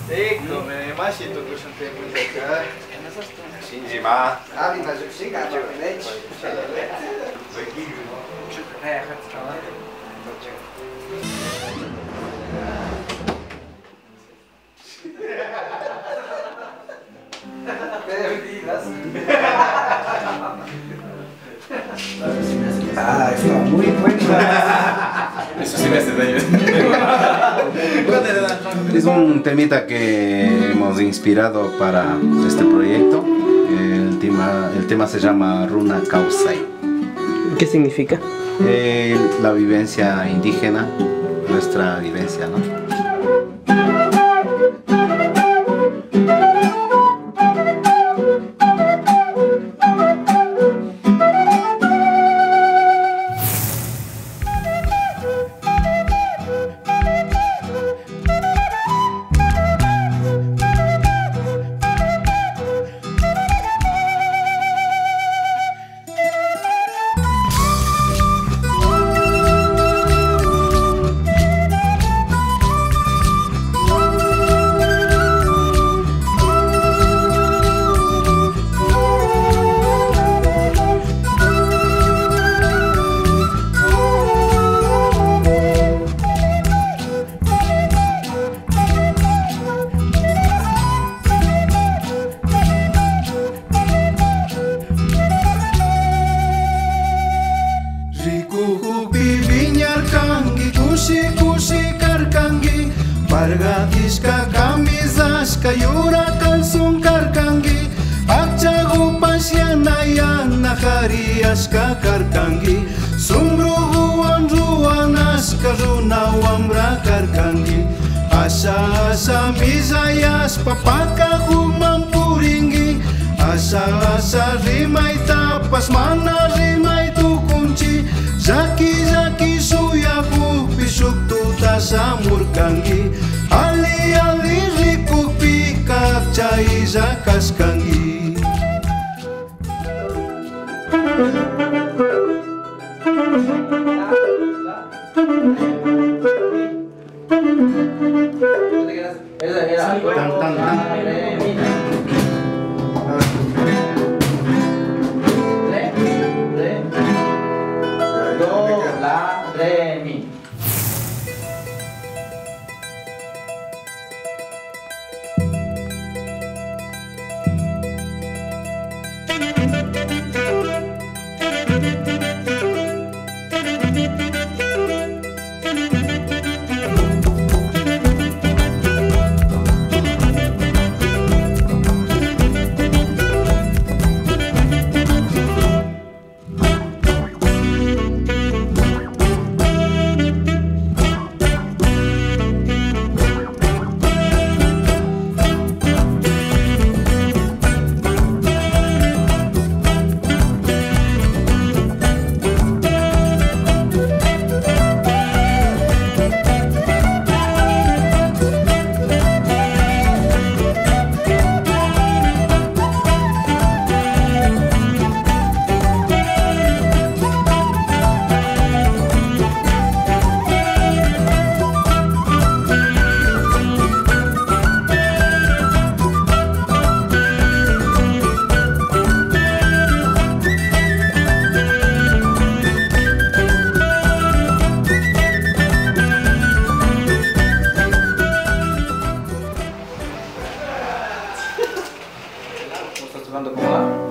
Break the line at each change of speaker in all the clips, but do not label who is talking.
me más y tu cosa te cuenta.
Shinji ma.
Abi ma shiga ma ne. Ah, está muy buena.
Eso sí me hace daño.
Es un temita que hemos inspirado para este proyecto. El tema se llama Runa Kausai.
¿Qué significa?
La vivencia indígena, nuestra vivencia, ¿no?
Pargatiska kamizaska yura kalsun karkangi Akchagu pasyana yana hariaska karkangi Sumruguan ruanaska runa wambra karkangi Asa asa mizayas papaka humampuringi Asa asa rimay tapas mana rimay tukunci Zaki zaki suyaku pisuk tuta samurkangi Ali ali riku pikak cai zakaskangi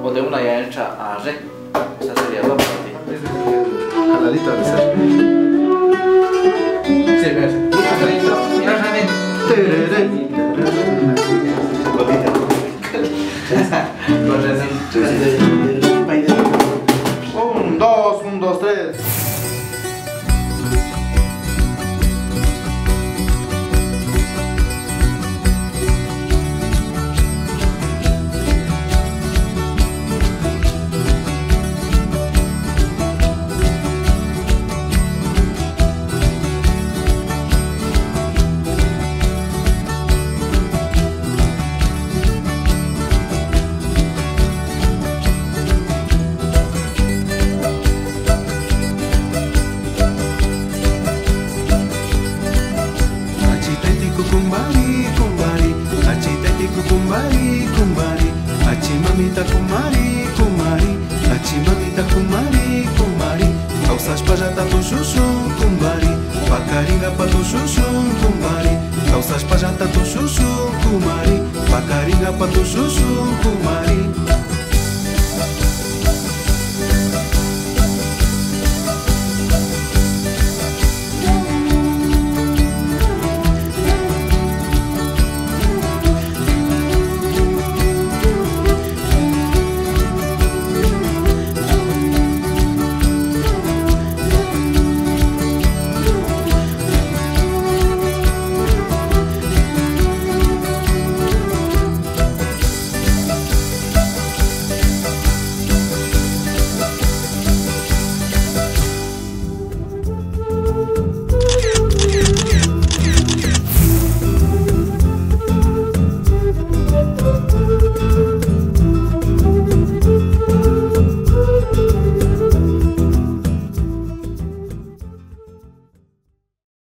O de una ya entra a re. Esa sería la para ti.
Jaladito de ser.
Sí, ves.
Un, dos, tres.
kumbari kumbari, achi mamita kumari kumari, achi mamita kumari kumari, causas pajata tu chuchu kumbari, pacaringa pa tu chuchu kumbari, causas pajata tu chuchu kumari, pacaringa pa tu chuchu kumari.